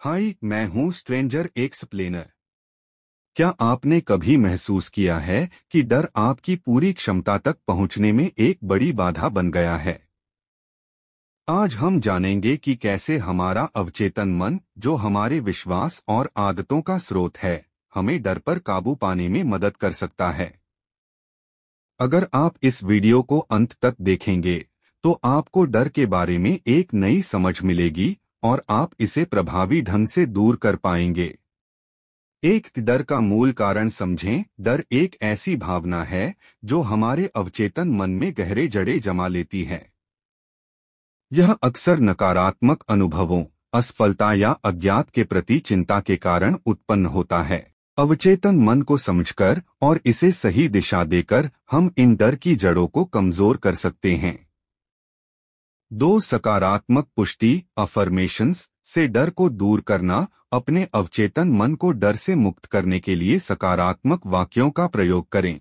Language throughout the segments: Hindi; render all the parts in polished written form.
हाय, मैं हूँ स्ट्रेंजर एक्सप्लेनर। क्या आपने कभी महसूस किया है कि डर आपकी पूरी क्षमता तक पहुँचने में एक बड़ी बाधा बन गया है? आज हम जानेंगे कि कैसे हमारा अवचेतन मन, जो हमारे विश्वास और आदतों का स्रोत है, हमें डर पर काबू पाने में मदद कर सकता है। अगर आप इस वीडियो को अंत तक देखेंगे, तो आपको डर के बारे में एक नई समझ मिलेगी और आप इसे प्रभावी ढंग से दूर कर पाएंगे। एक डर का मूल कारण समझें। डर एक ऐसी भावना है जो हमारे अवचेतन मन में गहरे जड़े जमा लेती है। यह अक्सर नकारात्मक अनुभवों, असफलता या अज्ञात के प्रति चिंता के कारण उत्पन्न होता है। अवचेतन मन को समझकर और इसे सही दिशा देकर हम इन डर की जड़ों को कमजोर कर सकते हैं। 2 सकारात्मक पुष्टि अफर्मेशंस से डर को दूर करना। अपने अवचेतन मन को डर से मुक्त करने के लिए सकारात्मक वाक्यों का प्रयोग करें।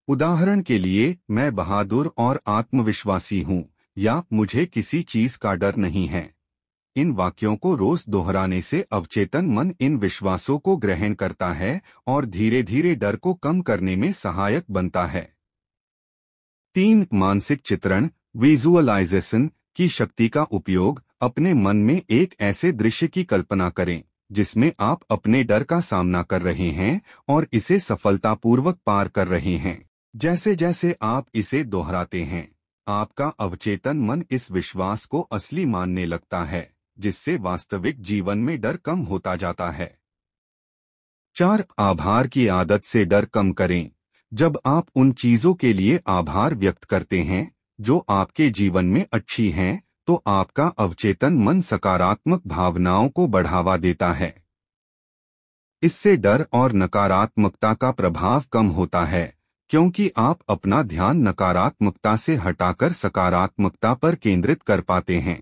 उदाहरण के लिए, मैं बहादुर और आत्मविश्वासी हूँ, या मुझे किसी चीज का डर नहीं है। इन वाक्यों को रोज दोहराने से अवचेतन मन इन विश्वासों को ग्रहण करता है और धीरे धीरे डर को कम करने में सहायक बनता है। 3 मानसिक चित्रण विजुअलाइजेशन की शक्ति का उपयोग। अपने मन में एक ऐसे दृश्य की कल्पना करें जिसमें आप अपने डर का सामना कर रहे हैं और इसे सफलतापूर्वक पार कर रहे हैं। जैसे जैसे आप इसे दोहराते हैं, आपका अवचेतन मन इस विश्वास को असली मानने लगता है, जिससे वास्तविक जीवन में डर कम होता जाता है। 4 आभार की आदत से डर कम करें। जब आप उन चीजों के लिए आभार व्यक्त करते हैं जो आपके जीवन में अच्छी हैं, तो आपका अवचेतन मन सकारात्मक भावनाओं को बढ़ावा देता है। इससे डर और नकारात्मकता का प्रभाव कम होता है, क्योंकि आप अपना ध्यान नकारात्मकता से हटाकर सकारात्मकता पर केंद्रित कर पाते हैं।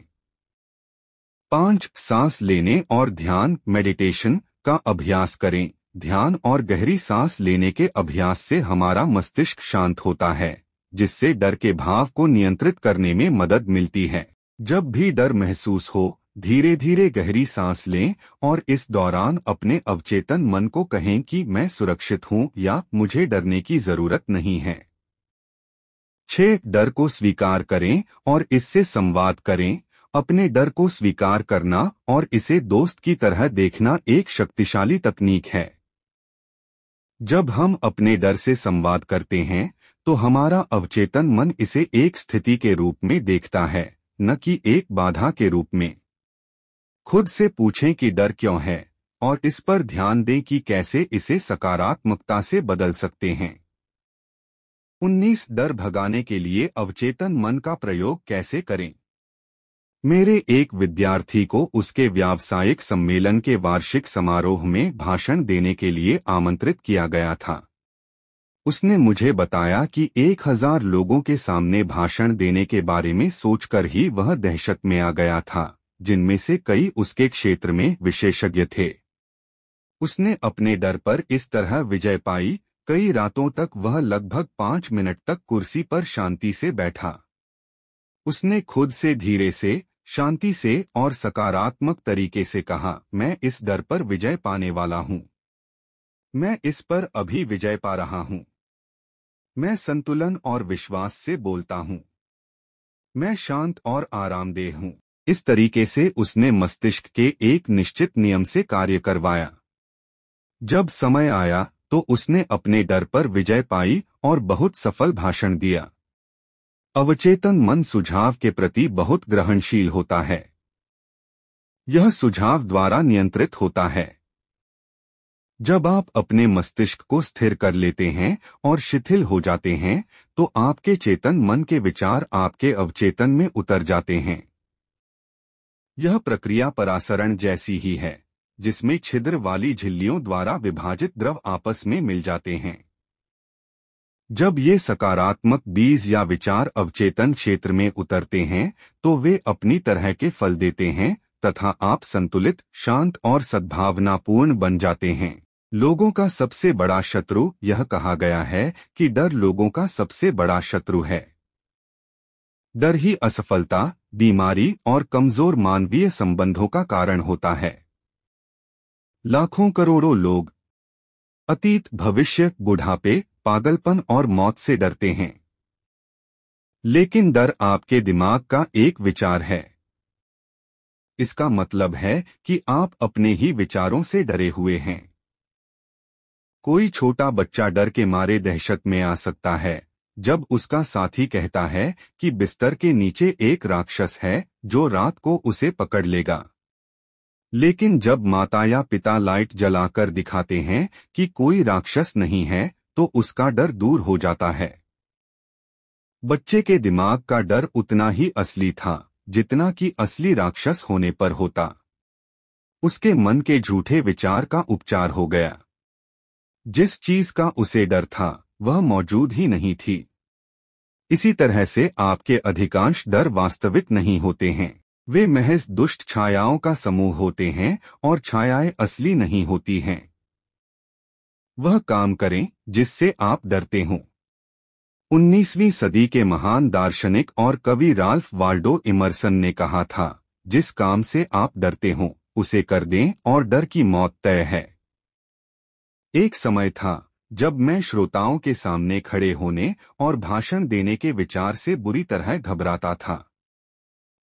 5 सांस लेने और ध्यान मेडिटेशन का अभ्यास करें। ध्यान और गहरी सांस लेने के अभ्यास से हमारा मस्तिष्क शांत होता है, जिससे डर के भाव को नियंत्रित करने में मदद मिलती है। जब भी डर महसूस हो, धीरे धीरे गहरी सांस लें और इस दौरान अपने अवचेतन मन को कहें कि मैं सुरक्षित हूं या मुझे डरने की जरूरत नहीं है। 6 डर को स्वीकार करें और इससे संवाद करें। अपने डर को स्वीकार करना और इसे दोस्त की तरह देखना एक शक्तिशाली तकनीक है। जब हम अपने डर से संवाद करते हैं, तो हमारा अवचेतन मन इसे एक स्थिति के रूप में देखता है, न कि एक बाधा के रूप में। खुद से पूछें कि डर क्यों है, और इस पर ध्यान दें कि कैसे इसे सकारात्मकता से बदल सकते हैं। 19 डर भगाने के लिए अवचेतन मन का प्रयोग कैसे करें। मेरे एक विद्यार्थी को उसके व्यावसायिक सम्मेलन के वार्षिक समारोह में भाषण देने के लिए आमंत्रित किया गया था। उसने मुझे बताया कि 1000 लोगों के सामने भाषण देने के बारे में सोचकर ही वह दहशत में आ गया था, जिनमें से कई उसके क्षेत्र में विशेषज्ञ थे। उसने अपने डर पर इस तरह विजय पाई। कई रातों तक वह लगभग 5 मिनट तक कुर्सी पर शांति से बैठा। उसने खुद से धीरे से, शांति से और सकारात्मक तरीके से कहा, मैं इस डर पर विजय पाने वाला हूँ। मैं इस पर अभी विजय पा रहा हूँ। मैं संतुलन और विश्वास से बोलता हूँ। मैं शांत और आरामदेह हूँ। इस तरीके से उसने मस्तिष्क के एक निश्चित नियम से कार्य करवाया। जब समय आया, तो उसने अपने डर पर विजय पाई और बहुत सफल भाषण दिया। अवचेतन मन सुझाव के प्रति बहुत ग्रहणशील होता है। यह सुझाव द्वारा नियंत्रित होता है। जब आप अपने मस्तिष्क को स्थिर कर लेते हैं और शिथिल हो जाते हैं, तो आपके चेतन मन के विचार आपके अवचेतन में उतर जाते हैं। यह प्रक्रिया परासरण जैसी ही है, जिसमें छिद्र वाली झिल्लियों द्वारा विभाजित द्रव आपस में मिल जाते हैं। जब ये सकारात्मक बीज या विचार अवचेतन क्षेत्र में उतरते हैं, तो वे अपनी तरह के फल देते हैं तथा आप संतुलित, शांत और सद्भावनापूर्ण बन जाते हैं। लोगों का सबसे बड़ा शत्रु, यह कहा गया है कि डर लोगों का सबसे बड़ा शत्रु है। डर ही असफलता, बीमारी और कमजोर मानवीय संबंधों का कारण होता है। लाखों करोड़ों लोग अतीत, भविष्य, बुढ़ापे, पागलपन और मौत से डरते हैं। लेकिन डर आपके दिमाग का एक विचार है। इसका मतलब है कि आप अपने ही विचारों से डरे हुए हैं। कोई छोटा बच्चा डर के मारे दहशत में आ सकता है जब उसका साथी कहता है कि बिस्तर के नीचे एक राक्षस है जो रात को उसे पकड़ लेगा। लेकिन जब माता या पिता लाइट जलाकर दिखाते हैं कि कोई राक्षस नहीं है तो उसका डर दूर हो जाता है। बच्चे के दिमाग का डर उतना ही असली था जितना कि असली राक्षस होने पर होता। उसके मन के झूठे विचार का उपचार हो गया। जिस चीज का उसे डर था वह मौजूद ही नहीं थी। इसी तरह से आपके अधिकांश डर वास्तविक नहीं होते हैं। वे महज दुष्ट छायाओं का समूह होते हैं और छायाएं असली नहीं होती हैं। वह काम करें जिससे आप डरते हों। 19वीं सदी के महान दार्शनिक और कवि राल्फ वाल्डो इमर्सन ने कहा था, जिस काम से आप डरते हों उसे कर दें और डर की मौत तय है। एक समय था जब मैं श्रोताओं के सामने खड़े होने और भाषण देने के विचार से बुरी तरह घबराता था।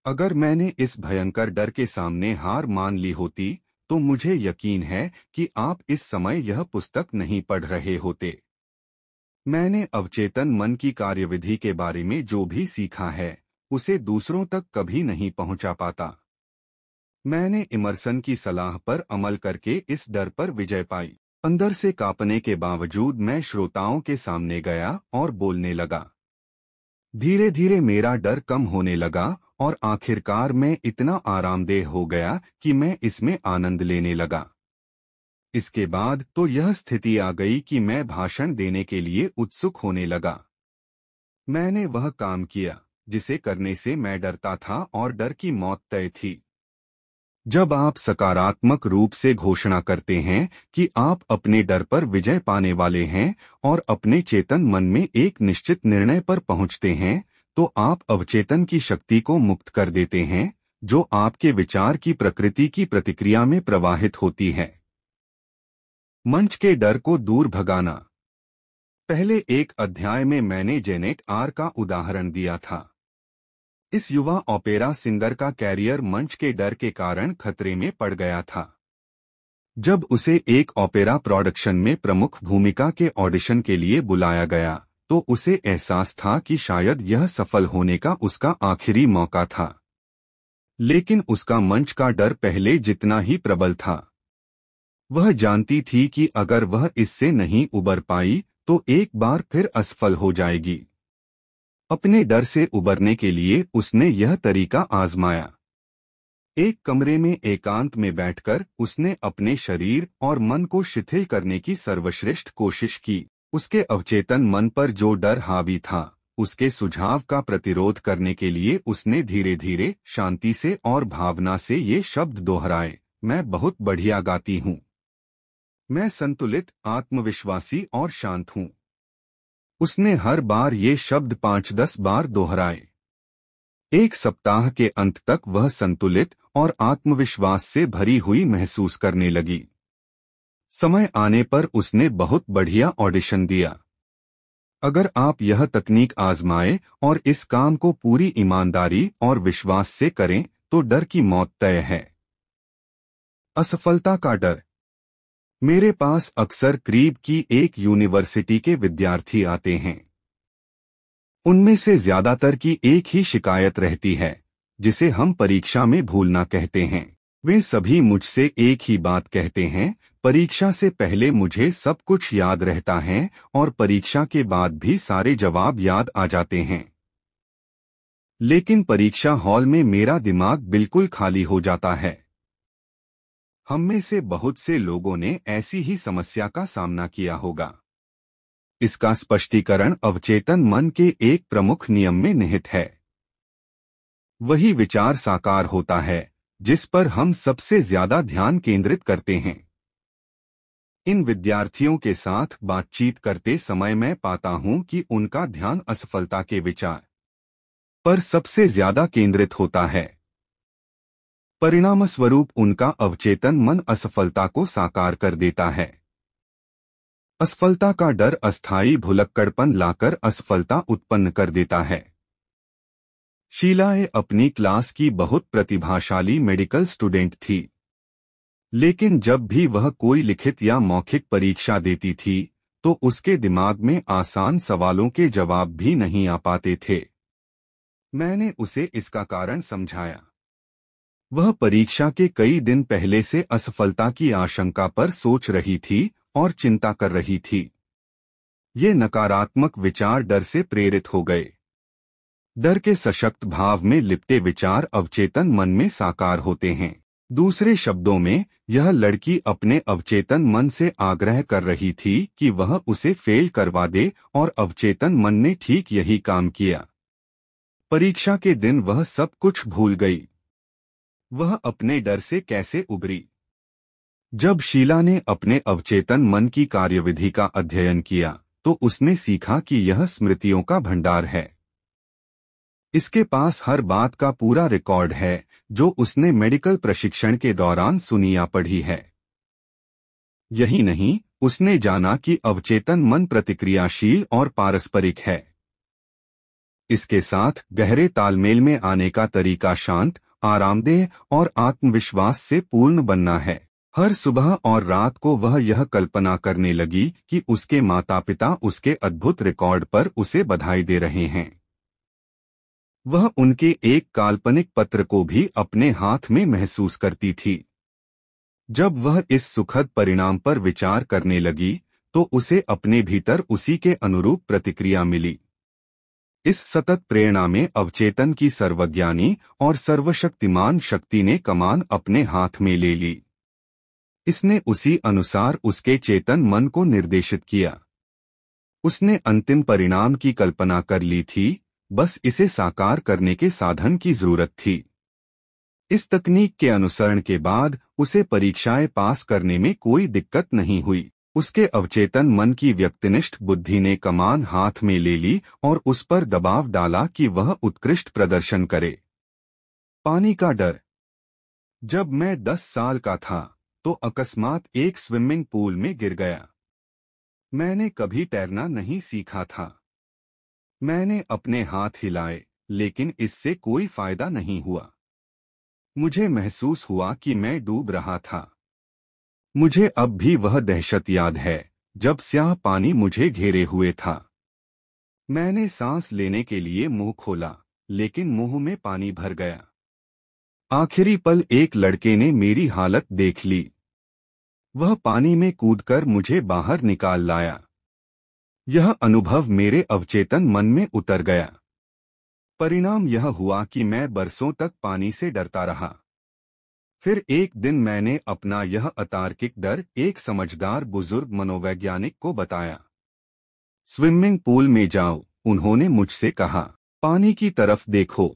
अगर मैंने इस भयंकर डर के सामने हार मान ली होती तो मुझे यकीन है कि आप इस समय यह पुस्तक नहीं पढ़ रहे होते। मैंने अवचेतन मन की कार्यविधि के बारे में जो भी सीखा है उसे दूसरों तक कभी नहीं पहुंचा पाता। मैंने इमर्सन की सलाह पर अमल करके इस डर पर विजय पाई। अंदर से कांपने के बावजूद मैं श्रोताओं के सामने गया और बोलने लगा। धीरे धीरे मेरा डर कम होने लगा और आखिरकार मैं इतना आरामदेह हो गया कि मैं इसमें आनंद लेने लगा। इसके बाद तो यह स्थिति आ गई कि मैं भाषण देने के लिए उत्सुक होने लगा। मैंने वह काम किया जिसे करने से मैं डरता था और डर की मौत तय थी। जब आप सकारात्मक रूप से घोषणा करते हैं कि आप अपने डर पर विजय पाने वाले हैं और अपने चेतन मन में एक निश्चित निर्णय पर पहुंचते हैं, तो आप अवचेतन की शक्ति को मुक्त कर देते हैं, जो आपके विचार की प्रकृति की प्रतिक्रिया में प्रवाहित होती है। मंच के डर को दूर भगाना। पहले एक अध्याय में मैंने जेनेट आर का उदाहरण दिया था। इस युवा ओपेरा सिंगर का कैरियर मंच के डर के कारण खतरे में पड़ गया था। जब उसे एक ओपेरा प्रोडक्शन में प्रमुख भूमिका के ऑडिशन के लिए बुलाया गया तो उसे एहसास था कि शायद यह सफल होने का उसका आखिरी मौका था। लेकिन उसका मंच का डर पहले जितना ही प्रबल था। वह जानती थी कि अगर वह इससे नहीं उबर पाई तो एक बार फिर असफल हो जाएगी। अपने डर से उबरने के लिए उसने यह तरीका आजमाया। एक कमरे में एकांत में बैठकर उसने अपने शरीर और मन को शिथिल करने की सर्वश्रेष्ठ कोशिश की। उसके अवचेतन मन पर जो डर हावी था, उसके सुझाव का प्रतिरोध करने के लिए उसने धीरे धीरे, शांति से और भावना से ये शब्द दोहराए, मैं बहुत बढ़िया गाती हूँ। मैं संतुलित, आत्मविश्वासी और शांत हूँ। उसने हर बार ये शब्द 5-10 बार दोहराए। एक सप्ताह के अंत तक वह संतुलित और आत्मविश्वास से भरी हुई महसूस करने लगी। समय आने पर उसने बहुत बढ़िया ऑडिशन दिया। अगर आप यह तकनीक आजमाएं और इस काम को पूरी ईमानदारी और विश्वास से करें तो डर की मौत तय है। असफलता का डर। मेरे पास अक्सर करीब की एक यूनिवर्सिटी के विद्यार्थी आते हैं। उनमें से ज्यादातर की एक ही शिकायत रहती है, जिसे हम परीक्षा में भूलना कहते हैं। वे सभी मुझसे एक ही बात कहते हैं, परीक्षा से पहले मुझे सब कुछ याद रहता है और परीक्षा के बाद भी सारे जवाब याद आ जाते हैं। लेकिन परीक्षा हॉल में मेरा दिमाग बिल्कुल खाली हो जाता है। हम में से बहुत से लोगों ने ऐसी ही समस्या का सामना किया होगा। इसका स्पष्टीकरण अवचेतन मन के एक प्रमुख नियम में निहित है। वही विचार साकार होता है जिस पर हम सबसे ज्यादा ध्यान केंद्रित करते हैं। इन विद्यार्थियों के साथ बातचीत करते समय मैं पाता हूं कि उनका ध्यान असफलता के विचार पर सबसे ज्यादा केंद्रित होता है। परिणामस्वरूप उनका अवचेतन मन असफलता को साकार कर देता है। असफलता का डर अस्थायी भुलक्कड़पन लाकर असफलता उत्पन्न कर देता है। शीला अपनी क्लास की बहुत प्रतिभाशाली मेडिकल स्टूडेंट थी, लेकिन जब भी वह कोई लिखित या मौखिक परीक्षा देती थी तो उसके दिमाग में आसान सवालों के जवाब भी नहीं आ पाते थे। मैंने उसे इसका कारण समझाया। वह परीक्षा के कई दिन पहले से असफलता की आशंका पर सोच रही थी और चिंता कर रही थी। ये नकारात्मक विचार डर से प्रेरित हो गए। डर के सशक्त भाव में लिपटे विचार अवचेतन मन में साकार होते हैं। दूसरे शब्दों में, यह लड़की अपने अवचेतन मन से आग्रह कर रही थी कि वह उसे फेल करवा दे और अवचेतन मन ने ठीक यही काम किया। परीक्षा के दिन वह सब कुछ भूल गई। वह अपने डर से कैसे उबरी? जब शीला ने अपने अवचेतन मन की कार्यविधि का अध्ययन किया तो उसने सीखा कि यह स्मृतियों का भंडार है। इसके पास हर बात का पूरा रिकॉर्ड है जो उसने मेडिकल प्रशिक्षण के दौरान सुनी या पढ़ी है। यही नहीं, उसने जाना कि अवचेतन मन प्रतिक्रियाशील और पारस्परिक है। इसके साथ गहरे तालमेल में आने का तरीका शांत, आरामदेह और आत्मविश्वास से पूर्ण बनना है। हर सुबह और रात को वह यह कल्पना करने लगी कि उसके माता पिता उसके अद्भुत रिकॉर्ड पर उसे बधाई दे रहे हैं। वह उनके एक काल्पनिक पत्र को भी अपने हाथ में महसूस करती थी। जब वह इस सुखद परिणाम पर विचार करने लगी तो उसे अपने भीतर उसी के अनुरूप प्रतिक्रिया मिली। इस सतत प्रेरणा में अवचेतन की सर्वज्ञानी और सर्वशक्तिमान शक्ति ने कमान अपने हाथ में ले ली। इसने उसी अनुसार उसके चेतन मन को निर्देशित किया। उसने अंतिम परिणाम की कल्पना कर ली थी, बस इसे साकार करने के साधन की जरूरत थी। इस तकनीक के अनुसरण के बाद उसे परीक्षाएं पास करने में कोई दिक्कत नहीं हुई। उसके अवचेतन मन की व्यक्तिनिष्ठ बुद्धि ने कमान हाथ में ले ली और उस पर दबाव डाला कि वह उत्कृष्ट प्रदर्शन करे। पानी का डर। जब मैं 10 साल का था तो अकस्मात एक स्विमिंग पूल में गिर गया। मैंने कभी तैरना नहीं सीखा था। मैंने अपने हाथ हिलाए, लेकिन इससे कोई फायदा नहीं हुआ। मुझे महसूस हुआ कि मैं डूब रहा था। मुझे अब भी वह दहशत याद है जब स्याह पानी मुझे घेरे हुए था। मैंने सांस लेने के लिए मुंह खोला, लेकिन मुंह में पानी भर गया। आखिरी पल एक लड़के ने मेरी हालत देख ली। वह पानी में कूदकर मुझे बाहर निकाल लाया। यह अनुभव मेरे अवचेतन मन में उतर गया। परिणाम यह हुआ कि मैं बरसों तक पानी से डरता रहा। फिर एक दिन मैंने अपना यह अतार्किक डर एक समझदार बुजुर्ग मनोवैज्ञानिक को बताया। स्विमिंग पूल में जाओ, उन्होंने मुझसे कहा। पानी की तरफ देखो।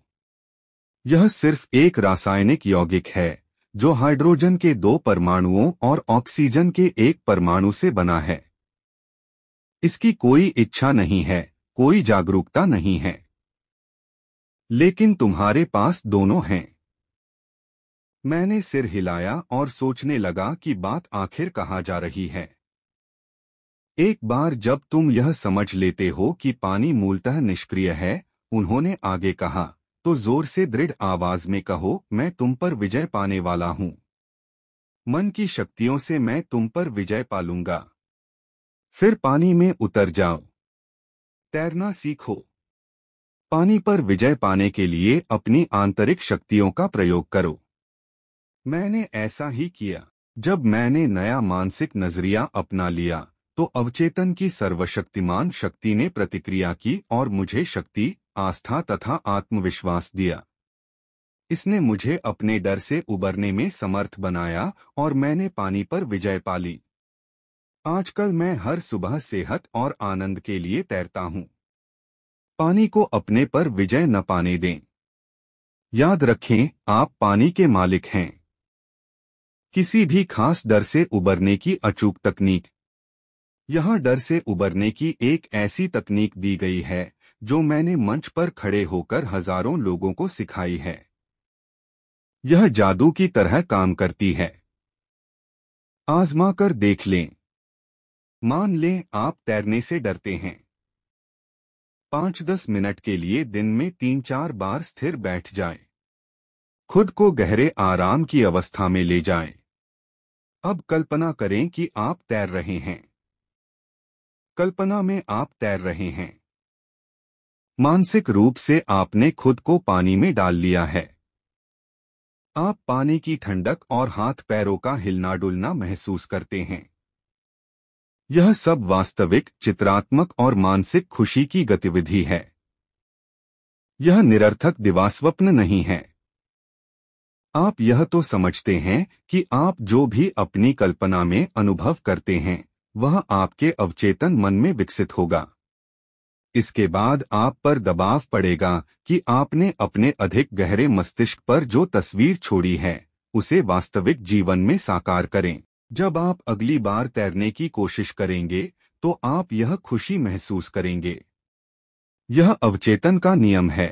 यह सिर्फ एक रासायनिक यौगिक है जो हाइड्रोजन के 2 परमाणुओं और ऑक्सीजन के 1 परमाणु से बना है। इसकी कोई इच्छा नहीं है, कोई जागरूकता नहीं है। लेकिन तुम्हारे पास दोनों हैं। मैंने सिर हिलाया और सोचने लगा कि बात आखिर कहाँ जा रही है। एक बार जब तुम यह समझ लेते हो कि पानी मूलतः निष्क्रिय है, उन्होंने आगे कहा, तो जोर से दृढ़ आवाज में कहो, मैं तुम पर विजय पाने वाला हूं। मन की शक्तियों से मैं तुम पर विजय पालूंगा। फिर पानी में उतर जाओ। तैरना सीखो। पानी पर विजय पाने के लिए अपनी आंतरिक शक्तियों का प्रयोग करो। मैंने ऐसा ही किया। जब मैंने नया मानसिक नजरिया अपना लिया तो अवचेतन की सर्वशक्तिमान शक्ति ने प्रतिक्रिया की और मुझे शक्ति, आस्था तथा आत्मविश्वास दिया। इसने मुझे अपने डर से उबरने में समर्थ बनाया और मैंने पानी पर विजय पाली। आजकल मैं हर सुबह सेहत और आनंद के लिए तैरता हूं। पानी को अपने पर विजय न पाने दें। याद रखें, आप पानी के मालिक हैं। किसी भी खास डर से उबरने की अचूक तकनीक। यहाँ डर से उबरने की एक ऐसी तकनीक दी गई है जो मैंने मंच पर खड़े होकर हजारों लोगों को सिखाई है। यह जादू की तरह काम करती है। आजमा कर देख लें। मान लें आप तैरने से डरते हैं। 5-10 मिनट के लिए दिन में 3-4 बार स्थिर बैठ जाएं। खुद को गहरे आराम की अवस्था में ले जाएं। अब कल्पना करें कि आप तैर रहे हैं। कल्पना में आप तैर रहे हैं। मानसिक रूप से आपने खुद को पानी में डाल लिया है। आप पानी की ठंडक और हाथ पैरों का हिलना डुलना महसूस करते हैं। यह सब वास्तविक, चित्रात्मक और मानसिक खुशी की गतिविधि है। यह निरर्थक दिवास्वप्न नहीं है। आप यह तो समझते हैं कि आप जो भी अपनी कल्पना में अनुभव करते हैं वह आपके अवचेतन मन में विकसित होगा। इसके बाद आप पर दबाव पड़ेगा कि आपने अपने अधिक गहरे मस्तिष्क पर जो तस्वीर छोड़ी है उसे वास्तविक जीवन में साकार करें। जब आप अगली बार तैरने की कोशिश करेंगे तो आप यह खुशी महसूस करेंगे। यह अवचेतन का नियम है।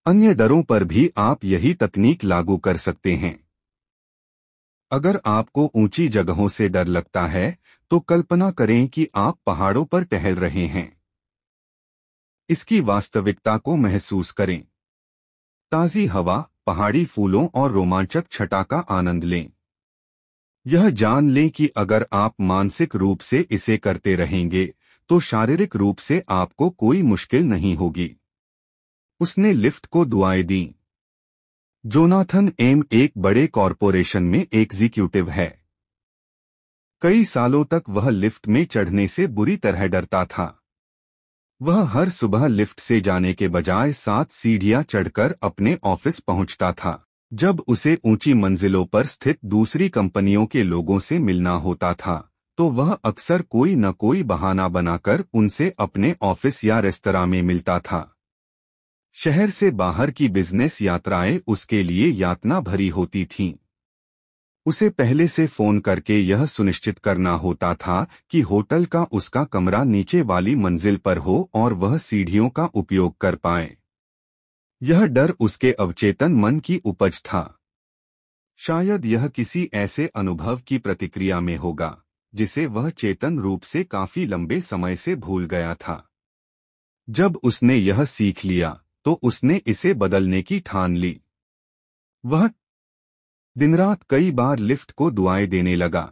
अन्य डरों पर भी आप यही तकनीक लागू कर सकते हैं। अगर आपको ऊंची जगहों से डर लगता है तो कल्पना करें कि आप पहाड़ों पर टहल रहे हैं। इसकी वास्तविकता को महसूस करें। ताज़ी हवा, पहाड़ी फूलों और रोमांचक छटा का आनंद लें। यह जान लें कि अगर आप मानसिक रूप से इसे करते रहेंगे तो शारीरिक रूप से आपको कोई मुश्किल नहीं होगी। उसने लिफ्ट को दुआएं दी। जोनाथन एम एक बड़े कॉरपोरेशन में एग्जीक्यूटिव है। कई सालों तक वह लिफ्ट में चढ़ने से बुरी तरह डरता था। वह हर सुबह लिफ्ट से जाने के बजाय 7 सीढ़ियां चढ़कर अपने ऑफिस पहुंचता था। जब उसे ऊंची मंजिलों पर स्थित दूसरी कंपनियों के लोगों से मिलना होता था तो वह अक्सर कोई न कोई बहाना बनाकर उनसे अपने ऑफिस या रेस्तरां में मिलता था। शहर से बाहर की बिजनेस यात्राएं उसके लिए यातना भरी होती थीं। उसे पहले से फोन करके यह सुनिश्चित करना होता था कि होटल का उसका कमरा नीचे वाली मंजिल पर हो और वह सीढ़ियों का उपयोग कर पाए। यह डर उसके अवचेतन मन की उपज था। शायद यह किसी ऐसे अनुभव की प्रतिक्रिया में होगा जिसे वह चेतन रूप से काफी लंबे समय से भूल गया था। जब उसने यह सीख लिया तो उसने इसे बदलने की ठान ली। वह दिन-रात कई बार लिफ्ट को दुआएं देने लगा।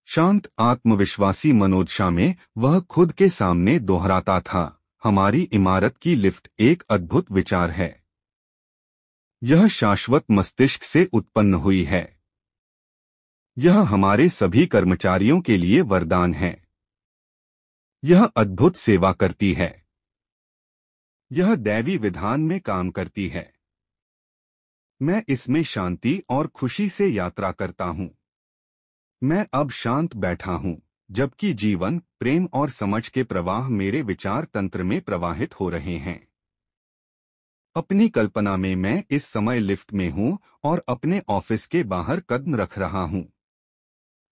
शांत, आत्मविश्वासी मनोदशा में वह खुद के सामने दोहराता था, हमारी इमारत की लिफ्ट एक अद्भुत विचार है। यह शाश्वत मस्तिष्क से उत्पन्न हुई है। यह हमारे सभी कर्मचारियों के लिए वरदान है। यह अद्भुत सेवा करती है। यह दैवी विधान में काम करती है। मैं इसमें शांति और खुशी से यात्रा करता हूँ। मैं अब शांत बैठा हूँ, जबकि जीवन, प्रेम और समझ के प्रवाह मेरे विचार तंत्र में प्रवाहित हो रहे हैं। अपनी कल्पना में मैं इस समय लिफ्ट में हूँ और अपने ऑफिस के बाहर कदम रख रहा हूँ।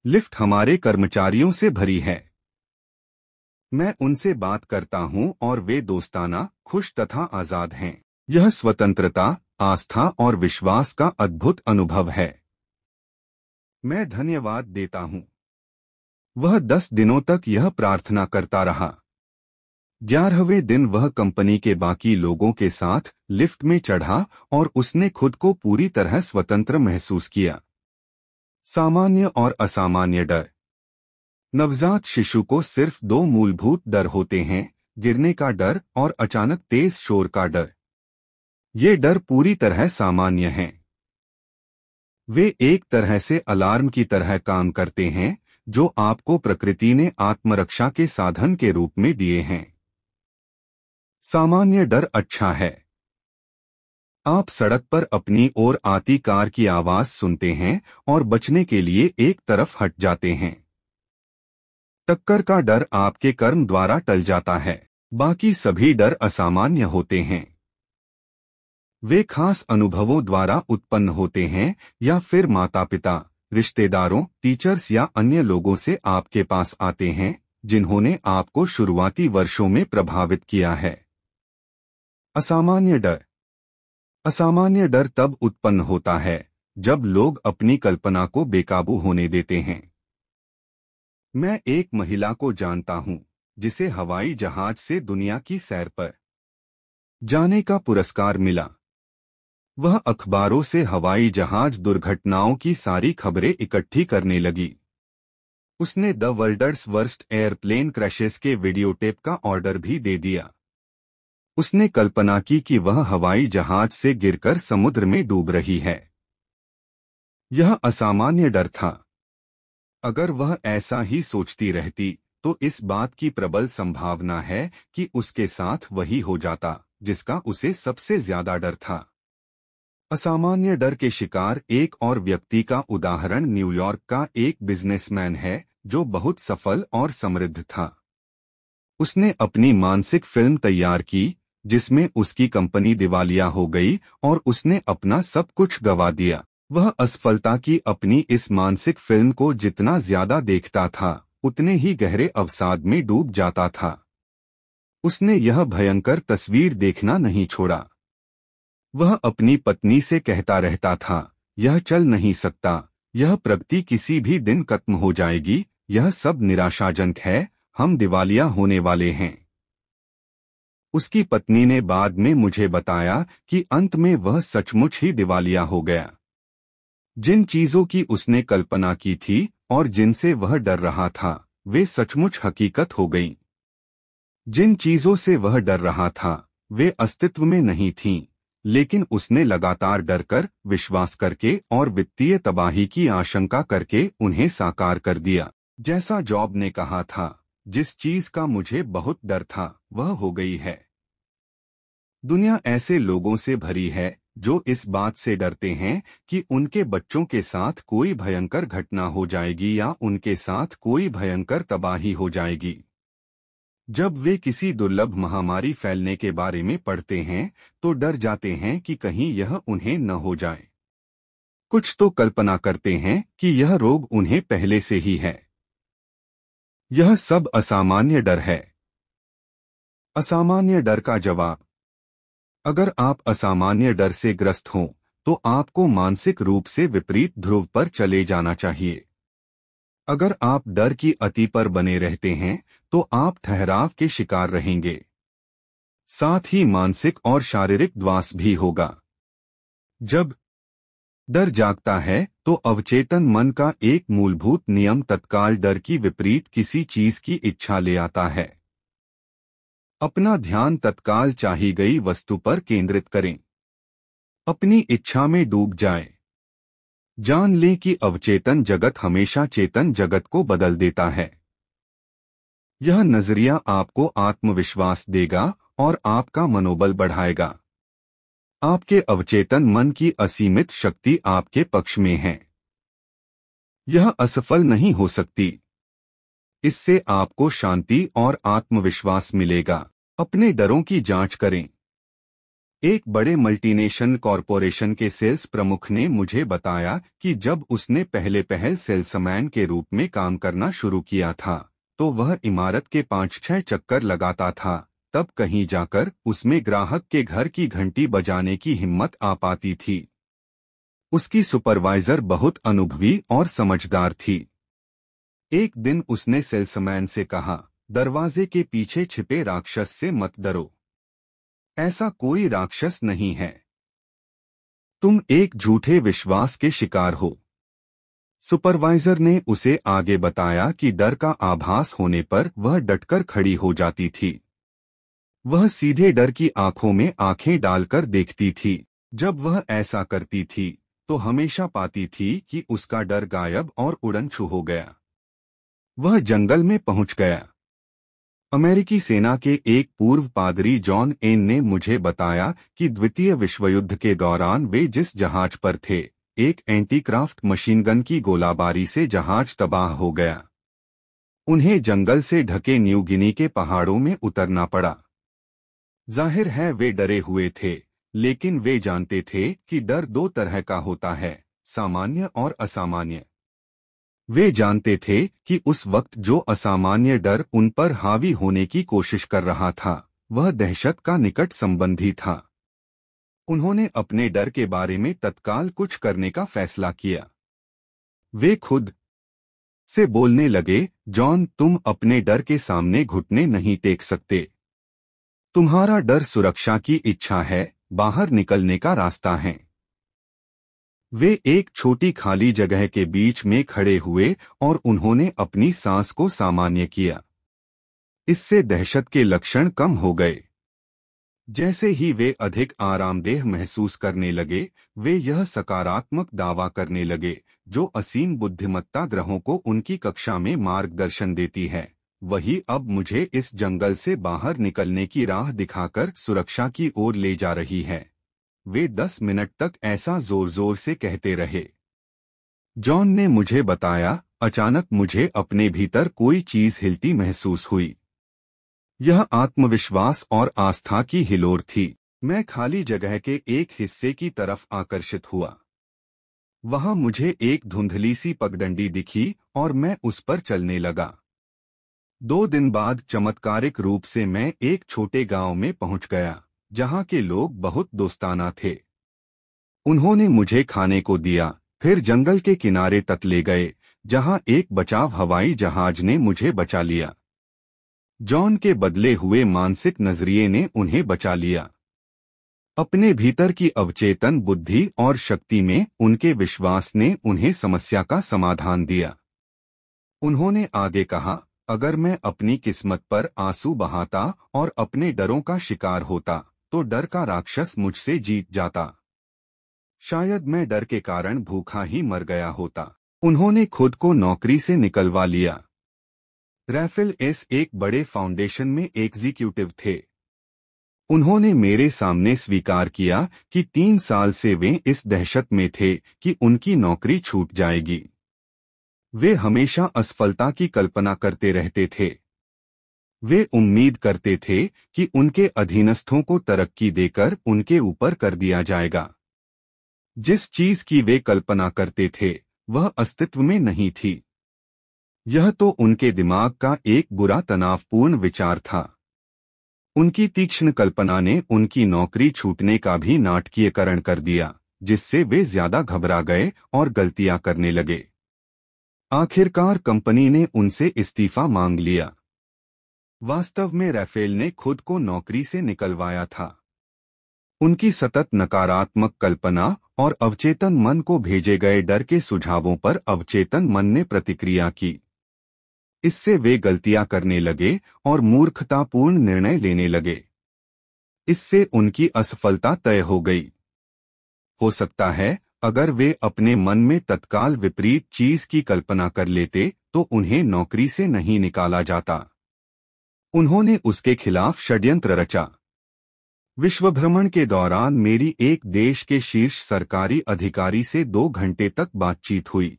लिफ्ट हमारे कर्मचारियों से भरी है। मैं उनसे बात करता हूँ और वे दोस्ताना, खुश तथा आजाद हैं। यह स्वतंत्रता, आस्था और विश्वास का अद्भुत अनुभव है। मैं धन्यवाद देता हूँ। वह 10 दिनों तक यह प्रार्थना करता रहा। 11वें दिन वह कंपनी के बाकी लोगों के साथ लिफ्ट में चढ़ा और उसने खुद को पूरी तरह स्वतंत्र महसूस किया। सामान्य और असामान्य डर। नवजात शिशु को सिर्फ 2 मूलभूत डर होते हैं, गिरने का डर और अचानक तेज शोर का डर। ये डर पूरी तरह सामान्य हैं। वे एक तरह से अलार्म की तरह काम करते हैं जो आपको प्रकृति ने आत्मरक्षा के साधन के रूप में दिए हैं। सामान्य डर अच्छा है। आप सड़क पर अपनी ओर आती कार की आवाज सुनते हैं और बचने के लिए एक तरफ हट जाते हैं। टक्कर का डर आपके कर्म द्वारा टल जाता है। बाकी सभी डर असामान्य होते हैं। वे खास अनुभवों द्वारा उत्पन्न होते हैं या फिर माता-पिता, रिश्तेदारों, टीचर्स या अन्य लोगों से आपके पास आते हैं जिन्होंने आपको शुरुआती वर्षों में प्रभावित किया है। असामान्य डर। असामान्य डर तब उत्पन्न होता है जब लोग अपनी कल्पना को बेकाबू होने देते हैं। मैं एक महिला को जानता हूं जिसे हवाई जहाज से दुनिया की सैर पर जाने का पुरस्कार मिला। वह अखबारों से हवाई जहाज दुर्घटनाओं की सारी खबरें इकट्ठी करने लगी। उसने the world's worst airplane crashes के वीडियो टेप का ऑर्डर भी दे दिया। उसने कल्पना की कि वह हवाई जहाज से गिरकर समुद्र में डूब रही है। यह असामान्य डर था। अगर वह ऐसा ही सोचती रहती तो इस बात की प्रबल संभावना है कि उसके साथ वही हो जाता जिसका उसे सबसे ज्यादा डर था। असामान्य डर के शिकार एक और व्यक्ति का उदाहरण न्यूयॉर्क का एक बिजनेसमैन है जो बहुत सफल और समृद्ध था। उसने अपनी मानसिक फिल्म तैयार की जिसमें उसकी कंपनी दिवालिया हो गई और उसने अपना सब कुछ गंवा दिया। वह असफलता की अपनी इस मानसिक फिल्म को जितना ज्यादा देखता था उतने ही गहरे अवसाद में डूब जाता था। उसने यह भयंकर तस्वीर देखना नहीं छोड़ा। वह अपनी पत्नी से कहता रहता था, यह चल नहीं सकता, यह प्रगति किसी भी दिन खत्म हो जाएगी, यह सब निराशाजनक है, हम दिवालिया होने वाले हैं। उसकी पत्नी ने बाद में मुझे बताया कि अंत में वह सचमुच ही दिवालिया हो गया। जिन चीजों की उसने कल्पना की थी और जिनसे वह डर रहा था वे सचमुच हकीकत हो गईं। जिन चीजों से वह डर रहा था वे अस्तित्व में नहीं थीं, लेकिन उसने लगातार डरकर, विश्वास करके और वित्तीय तबाही की आशंका करके उन्हें साकार कर दिया। जैसा जॉब ने कहा था, जिस चीज का मुझे बहुत डर था वह हो गई है। दुनिया ऐसे लोगों से भरी है जो इस बात से डरते हैं कि उनके बच्चों के साथ कोई भयंकर घटना हो जाएगी या उनके साथ कोई भयंकर तबाही हो जाएगी। जब वे किसी दुर्लभ महामारी फैलने के बारे में पढ़ते हैं तो डर जाते हैं कि कहीं यह उन्हें न हो जाए। कुछ तो कल्पना करते हैं कि यह रोग उन्हें पहले से ही है। यह सब असामान्य डर है। असामान्य डर का जवाब। अगर आप असामान्य डर से ग्रस्त हों तो आपको मानसिक रूप से विपरीत ध्रुव पर चले जाना चाहिए। अगर आप डर की अति पर बने रहते हैं तो आप ठहराव के शिकार रहेंगे। साथ ही मानसिक और शारीरिक ध्वास भी होगा। जब डर जागता है तो अवचेतन मन का एक मूलभूत नियम तत्काल डर की विपरीत किसी चीज की इच्छा ले आता है। अपना ध्यान तत्काल चाही गई वस्तु पर केंद्रित करें। अपनी इच्छा में डूब जाएं। जान लें कि अवचेतन जगत हमेशा चेतन जगत को बदल देता है। यह नजरिया आपको आत्मविश्वास देगा और आपका मनोबल बढ़ाएगा। आपके अवचेतन मन की असीमित शक्ति आपके पक्ष में है। यह असफल नहीं हो सकती। इससे आपको शांति और आत्मविश्वास मिलेगा। अपने डरों की जांच करें। एक बड़े मल्टीनेशनल कॉरपोरेशन के सेल्स प्रमुख ने मुझे बताया कि जब उसने पहले सेल्समैन के रूप में काम करना शुरू किया था तो वह इमारत के 5-6 चक्कर लगाता था, तब कहीं जाकर उसमें ग्राहक के घर की घंटी बजाने की हिम्मत आ पाती थी। उसकी सुपरवाइजर बहुत अनुभवी और समझदार थी। एक दिन उसने सेल्समैन से कहा, दरवाजे के पीछे छिपे राक्षस से मत डरो। ऐसा कोई राक्षस नहीं है। तुम एक झूठे विश्वास के शिकार हो। सुपरवाइजर ने उसे आगे बताया कि डर का आभास होने पर वह डटकर खड़ी हो जाती थी। वह सीधे डर की आंखों में आंखें डालकर देखती थी। जब वह ऐसा करती थी तो हमेशा पाती थी कि उसका डर गायब और उड़न छू हो गया। वह जंगल में पहुंच गया। अमेरिकी सेना के एक पूर्व पादरी जॉन एन ने मुझे बताया कि द्वितीय विश्वयुद्ध के दौरान वे जिस जहाज पर थे, एक एंटीक्राफ्ट मशीनगन की गोलाबारी से जहाज तबाह हो गया। उन्हें जंगल से ढके न्यू गिनी के पहाड़ों में उतरना पड़ा। जाहिर है वे डरे हुए थे, लेकिन वे जानते थे कि डर दो तरह का होता है, सामान्य और असामान्य। वे जानते थे कि उस वक्त जो असामान्य डर उन पर हावी होने की कोशिश कर रहा था वह दहशत का निकट संबंधी था। उन्होंने अपने डर के बारे में तत्काल कुछ करने का फैसला किया। वे खुद से बोलने लगे, जॉन, तुम अपने डर के सामने घुटने नहीं टेक सकते। तुम्हारा डर सुरक्षा की इच्छा है, बाहर निकलने का रास्ता है। वे एक छोटी खाली जगह के बीच में खड़े हुए और उन्होंने अपनी सांस को सामान्य किया। इससे दहशत के लक्षण कम हो गए। जैसे ही वे अधिक आरामदेह महसूस करने लगे, वे यह सकारात्मक दावा करने लगे, जो असीम बुद्धिमत्ता ग्रहों को उनकी कक्षा में मार्गदर्शन देती है, वही अब मुझे इस जंगल से बाहर निकलने की राह दिखाकर सुरक्षा की ओर ले जा रही है। वे 10 मिनट तक ऐसा जोर जोर से कहते रहे। जॉन ने मुझे बताया, अचानक मुझे अपने भीतर कोई चीज हिलती महसूस हुई। यह आत्मविश्वास और आस्था की हिलोर थी। मैं खाली जगह के एक हिस्से की तरफ आकर्षित हुआ। वहां मुझे एक धुंधली सी पगडंडी दिखी और मैं उस पर चलने लगा। 2 दिन बाद चमत्कारिक रूप से मैं एक छोटे गांव में पहुंच गया, जहां के लोग बहुत दोस्ताना थे। उन्होंने मुझे खाने को दिया, फिर जंगल के किनारे तक ले गए, जहां एक बचाव हवाई जहाज ने मुझे बचा लिया। जॉन के बदले हुए मानसिक नजरिए ने उन्हें बचा लिया। अपने भीतर की अवचेतन बुद्धि और शक्ति में उनके विश्वास ने उन्हें समस्या का समाधान दिया। उन्होंने आगे कहा, अगर मैं अपनी किस्मत पर आंसू बहाता और अपने डरों का शिकार होता, तो डर का राक्षस मुझसे जीत जाता। शायद मैं डर के कारण भूखा ही मर गया होता। उन्होंने खुद को नौकरी से निकलवा लिया। रैफेल एस एक बड़े फाउंडेशन में एग्जीक्यूटिव थे। उन्होंने मेरे सामने स्वीकार किया कि 3 साल से वे इस दहशत में थे कि उनकी नौकरी छूट जाएगी। वे हमेशा असफलता की कल्पना करते रहते थे। वे उम्मीद करते थे कि उनके अधीनस्थों को तरक्की देकर उनके ऊपर कर दिया जाएगा। जिस चीज की वे कल्पना करते थे, वह अस्तित्व में नहीं थी। यह तो उनके दिमाग का एक बुरा तनावपूर्ण विचार था। उनकी तीक्ष्ण कल्पना ने उनकी नौकरी छूटने का भी नाटकीयकरण कर दिया, जिससे वे ज्यादा घबरा गए और गलतियां करने लगे। आखिरकार कंपनी ने उनसे इस्तीफा मांग लिया। वास्तव में रैफेल ने खुद को नौकरी से निकलवाया था। उनकी सतत नकारात्मक कल्पना और अवचेतन मन को भेजे गए डर के सुझावों पर अवचेतन मन ने प्रतिक्रिया की। इससे वे गलतियां करने लगे और मूर्खतापूर्ण निर्णय लेने लगे। इससे उनकी असफलता तय हो गई। हो सकता है अगर वे अपने मन में तत्काल विपरीत चीज की कल्पना कर लेते तो उन्हें नौकरी से नहीं निकाला जाता। उन्होंने उसके खिलाफ षड्यंत्र रचा। विश्व भ्रमण के दौरान मेरी एक देश के शीर्ष सरकारी अधिकारी से 2 घंटे तक बातचीत हुई।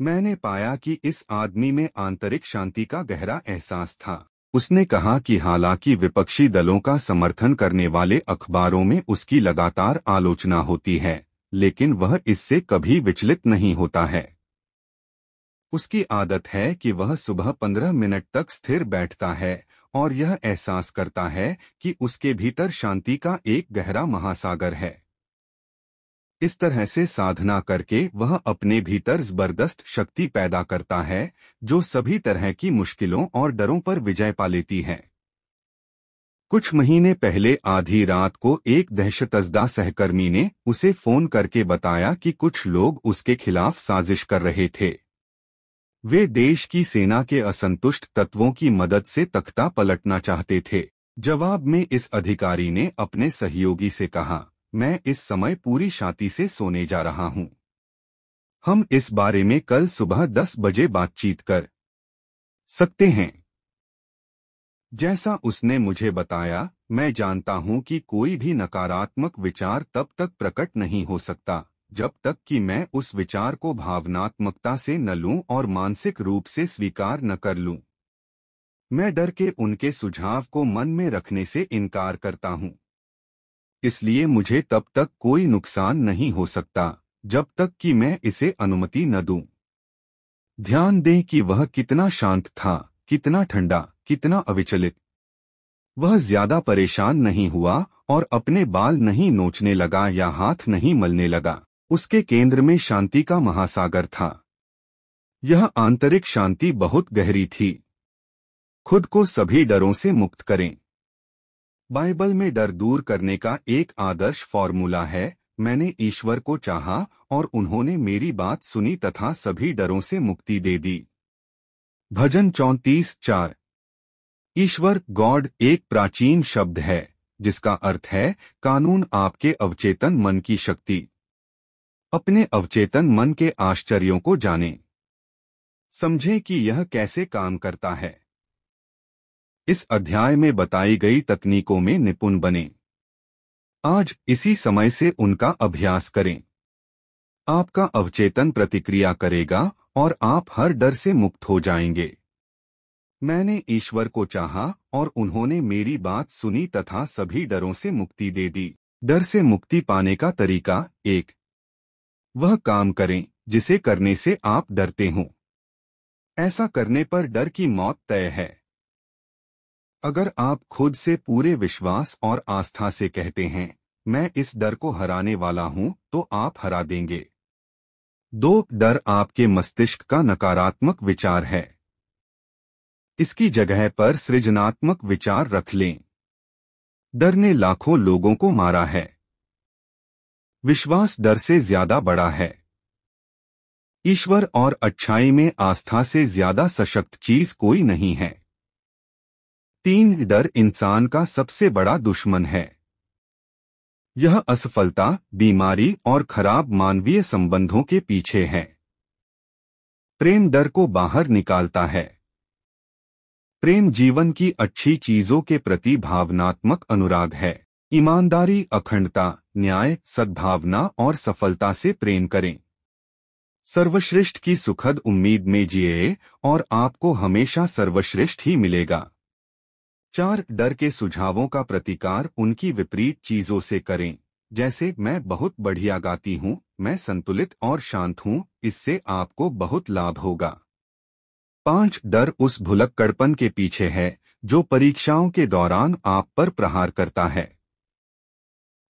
मैंने पाया कि इस आदमी में आंतरिक शांति का गहरा एहसास था। उसने कहा कि हालांकि विपक्षी दलों का समर्थन करने वाले अखबारों में उसकी लगातार आलोचना होती है, लेकिन वह इससे कभी विचलित नहीं होता है। उसकी आदत है कि वह सुबह 15 मिनट तक स्थिर बैठता है और यह एहसास करता है कि उसके भीतर शांति का एक गहरा महासागर है। इस तरह से साधना करके वह अपने भीतर जबरदस्त शक्ति पैदा करता है, जो सभी तरह की मुश्किलों और डरों पर विजय पा लेती है। कुछ महीने पहले आधी रात को एक दहशतज़दा सहकर्मी ने उसे फोन करके बताया कि कुछ लोग उसके खिलाफ साजिश कर रहे थे। वे देश की सेना के असंतुष्ट तत्वों की मदद से तख्ता पलटना चाहते थे। जवाब में इस अधिकारी ने अपने सहयोगी से कहा, मैं इस समय पूरी शांति से सोने जा रहा हूं। हम इस बारे में कल सुबह 10 बजे बातचीत कर सकते हैं। जैसा उसने मुझे बताया, मैं जानता हूं कि कोई भी नकारात्मक विचार तब तक प्रकट नहीं हो सकता जब तक कि मैं उस विचार को भावनात्मकता से न लूं और मानसिक रूप से स्वीकार न कर लूं। मैं डर के उनके सुझाव को मन में रखने से इनकार करता हूं। इसलिए मुझे तब तक कोई नुकसान नहीं हो सकता जब तक कि मैं इसे अनुमति न दूं। ध्यान दें कि वह कितना शांत था, कितना ठंडा, कितना अविचलित। वह ज्यादा परेशान नहीं हुआ और अपने बाल नहीं नोचने लगा या हाथ नहीं मलने लगा। उसके केंद्र में शांति का महासागर था। यह आंतरिक शांति बहुत गहरी थी। खुद को सभी डरों से मुक्त करें। बाइबल में डर दूर करने का एक आदर्श फॉर्मूला है, मैंने ईश्वर को चाहा और उन्होंने मेरी बात सुनी तथा सभी डरों से मुक्ति दे दी। भजन 34:4। ईश्वर गॉड एक प्राचीन शब्द है जिसका अर्थ है कानून, आपके अवचेतन मन की शक्ति। अपने अवचेतन मन के आश्चर्यों को जानें। समझें कि यह कैसे काम करता है। इस अध्याय में बताई गई तकनीकों में निपुण बनें। आज इसी समय से उनका अभ्यास करें। आपका अवचेतन प्रतिक्रिया करेगा और आप हर डर से मुक्त हो जाएंगे। मैंने ईश्वर को चाहा और उन्होंने मेरी बात सुनी तथा सभी डरों से मुक्ति दे दी। डर से मुक्ति पाने का तरीका 1। वह काम करें जिसे करने से आप डरते हों। ऐसा करने पर डर की मौत तय है। अगर आप खुद से पूरे विश्वास और आस्था से कहते हैं, मैं इस डर को हराने वाला हूं, तो आप हरा देंगे। 2. डर आपके मस्तिष्क का नकारात्मक विचार है। इसकी जगह पर सृजनात्मक विचार रख लें। डर ने लाखों लोगों को मारा है। विश्वास डर से ज्यादा बड़ा है। ईश्वर और अच्छाई में आस्था से ज्यादा सशक्त चीज कोई नहीं है। 3. डर इंसान का सबसे बड़ा दुश्मन है। यह असफलता, बीमारी और खराब मानवीय संबंधों के पीछे है। प्रेम डर को बाहर निकालता है। प्रेम जीवन की अच्छी चीजों के प्रति भावनात्मक अनुराग है। ईमानदारी, अखंडता, न्याय, सद्भावना और सफलता से प्रेम करें। सर्वश्रेष्ठ की सुखद उम्मीद में जिए और आपको हमेशा सर्वश्रेष्ठ ही मिलेगा। 4. डर के सुझावों का प्रतिकार उनकी विपरीत चीजों से करें, जैसे मैं बहुत बढ़िया गाती हूँ, मैं संतुलित और शांत हूँ, इससे आपको बहुत लाभ होगा। 5. डर उस भुलक्कड़पन के पीछे है जो परीक्षाओं के दौरान आप पर प्रहार करता है।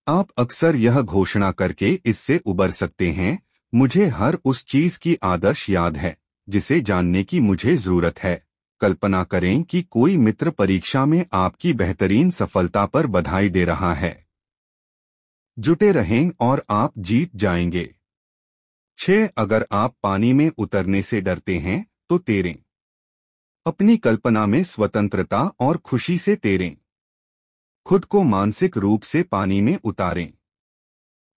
आप अक्सर यह घोषणा करके इससे उबर सकते हैं, मुझे हर उस चीज की आदर्श याद है जिसे जानने की मुझे जरूरत है। कल्पना करें कि कोई मित्र परीक्षा में आपकी बेहतरीन सफलता पर बधाई दे रहा है। जुटे रहें और आप जीत जाएंगे। 6. अगर आप पानी में उतरने से डरते हैं तो तैरें। अपनी कल्पना में स्वतंत्रता और खुशी से तैरें। खुद को मानसिक रूप से पानी में उतारें।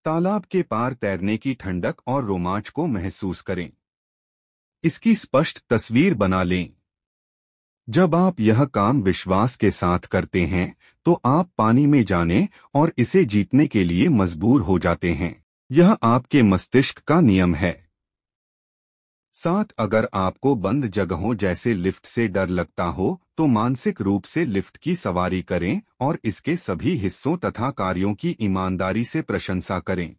तालाब के पार तैरने की ठंडक और रोमांच को महसूस करें। इसकी स्पष्ट तस्वीर बना लें। जब आप यह काम विश्वास के साथ करते हैं तो आप पानी में जाने और इसे जीतने के लिए मजबूर हो जाते हैं। यह आपके मस्तिष्क का नियम है। 7. अगर आपको बंद जगहों जैसे लिफ्ट से डर लगता हो तो मानसिक रूप से लिफ्ट की सवारी करें और इसके सभी हिस्सों तथा कार्यों की ईमानदारी से प्रशंसा करें।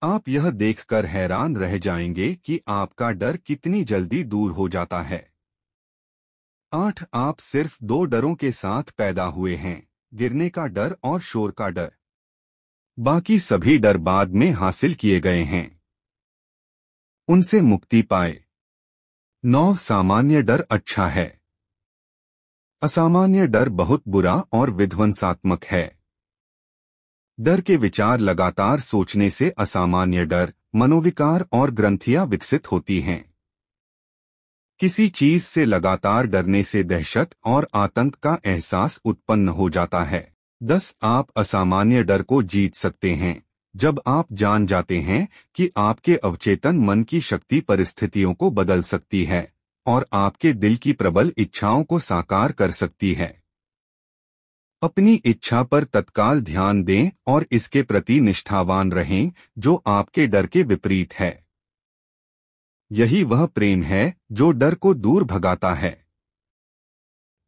आप यह देखकर हैरान रह जाएंगे कि आपका डर कितनी जल्दी दूर हो जाता है। 8. आप सिर्फ 2 डरों के साथ पैदा हुए हैं, गिरने का डर और शोर का डर। बाकी सभी डर बाद में हासिल किए गए हैं। उनसे मुक्ति पाए। 9. सामान्य डर अच्छा है। असामान्य डर बहुत बुरा और विध्वंसात्मक है। डर के विचार लगातार सोचने से असामान्य डर, मनोविकार और ग्रंथियां विकसित होती हैं। किसी चीज से लगातार डरने से दहशत और आतंक का एहसास उत्पन्न हो जाता है। 10. आप असामान्य डर को जीत सकते हैं जब आप जान जाते हैं कि आपके अवचेतन मन की शक्ति परिस्थितियों को बदल सकती है और आपके दिल की प्रबल इच्छाओं को साकार कर सकती है। अपनी इच्छा पर तत्काल ध्यान दें और इसके प्रति निष्ठावान रहें जो आपके डर के विपरीत है। यही वह प्रेम है जो डर को दूर भगाता है।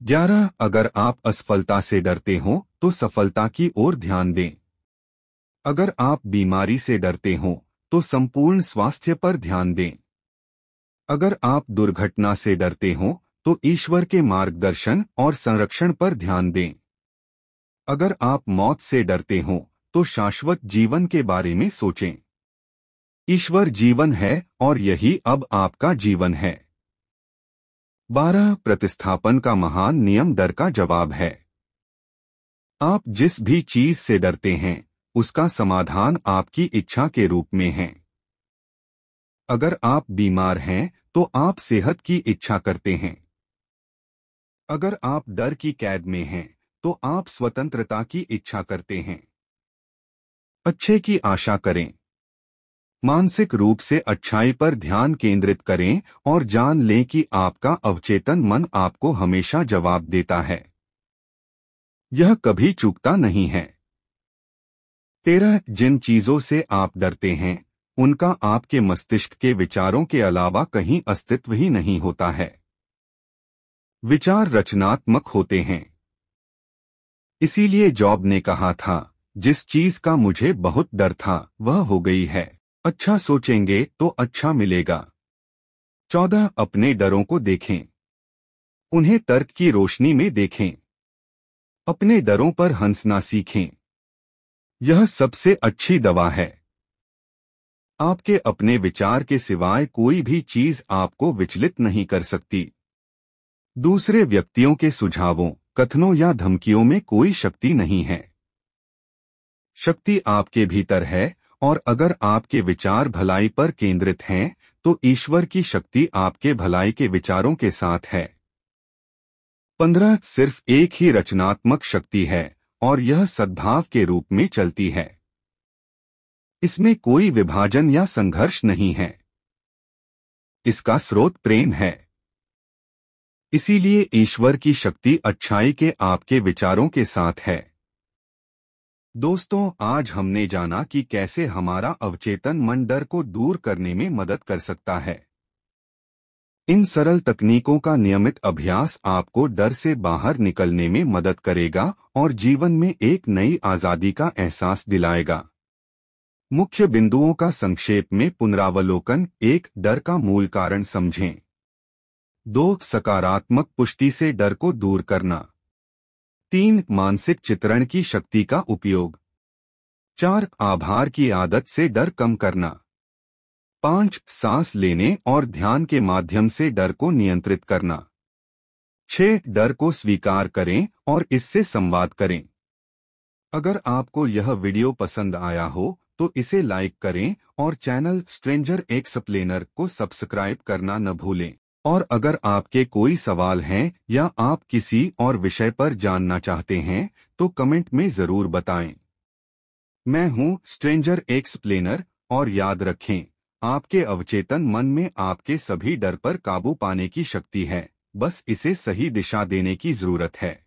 11. अगर आप असफलता से डरते हो तो सफलता की ओर ध्यान दें। अगर आप बीमारी से डरते हो तो संपूर्ण स्वास्थ्य पर ध्यान दें। अगर आप दुर्घटना से डरते हो तो ईश्वर के मार्गदर्शन और संरक्षण पर ध्यान दें। अगर आप मौत से डरते हो तो शाश्वत जीवन के बारे में सोचें। ईश्वर जीवन है और यही अब आपका जीवन है। 12 प्रतिस्थापन का महान नियम डर का जवाब है। आप जिस भी चीज से डरते हैं उसका समाधान आपकी इच्छा के रूप में है। अगर आप बीमार हैं तो आप सेहत की इच्छा करते हैं। अगर आप डर की कैद में हैं तो आप स्वतंत्रता की इच्छा करते हैं। अच्छे की आशा करें। मानसिक रूप से अच्छाई पर ध्यान केंद्रित करें और जान लें कि आपका अवचेतन मन आपको हमेशा जवाब देता है। यह कभी चूकता नहीं है। 13 जिन चीजों से आप डरते हैं उनका आपके मस्तिष्क के विचारों के अलावा कहीं अस्तित्व ही नहीं होता है। विचार रचनात्मक होते हैं। इसीलिए जॉब ने कहा था, जिस चीज का मुझे बहुत डर था वह हो गई है। अच्छा सोचेंगे तो अच्छा मिलेगा। 14 अपने डरों को देखें। उन्हें तर्क की रोशनी में देखें। अपने डरों पर हंसना सीखें। यह सबसे अच्छी दवा है। आपके अपने विचार के सिवाय कोई भी चीज आपको विचलित नहीं कर सकती। दूसरे व्यक्तियों के सुझावों, कथनों या धमकियों में कोई शक्ति नहीं है। शक्ति आपके भीतर है और अगर आपके विचार भलाई पर केंद्रित हैं तो ईश्वर की शक्ति आपके भलाई के विचारों के साथ है। 15 सिर्फ एक ही रचनात्मक शक्ति है और यह सद्भाव के रूप में चलती है। इसमें कोई विभाजन या संघर्ष नहीं है। इसका स्रोत प्रेम है। इसीलिए ईश्वर की शक्ति अच्छाई के आपके विचारों के साथ है। दोस्तों, आज हमने जाना कि कैसे हमारा अवचेतन मन डर को दूर करने में मदद कर सकता है। इन सरल तकनीकों का नियमित अभ्यास आपको डर से बाहर निकलने में मदद करेगा और जीवन में एक नई आजादी का एहसास दिलाएगा। मुख्य बिंदुओं का संक्षेप में पुनरावलोकन। 1 डर का मूल कारण समझें। 2 सकारात्मक पुष्टि से डर को दूर करना। 3 मानसिक चित्रण की शक्ति का उपयोग। 4 आभार की आदत से डर कम करना। 5 सांस लेने और ध्यान के माध्यम से डर को नियंत्रित करना। 6 डर को स्वीकार करें और इससे संवाद करें। अगर आपको यह वीडियो पसंद आया हो तो इसे लाइक करें और चैनल स्ट्रेंजर एक्सप्लेनर को सब्सक्राइब करना न भूलें। और अगर आपके कोई सवाल हैं या आप किसी और विषय पर जानना चाहते हैं तो कमेंट में जरूर बताएं। मैं हूं स्ट्रेंजर एक्सप्लेनर और याद रखें, आपके अवचेतन मन में आपके सभी डर पर काबू पाने की शक्ति है, बस इसे सही दिशा देने की जरूरत है।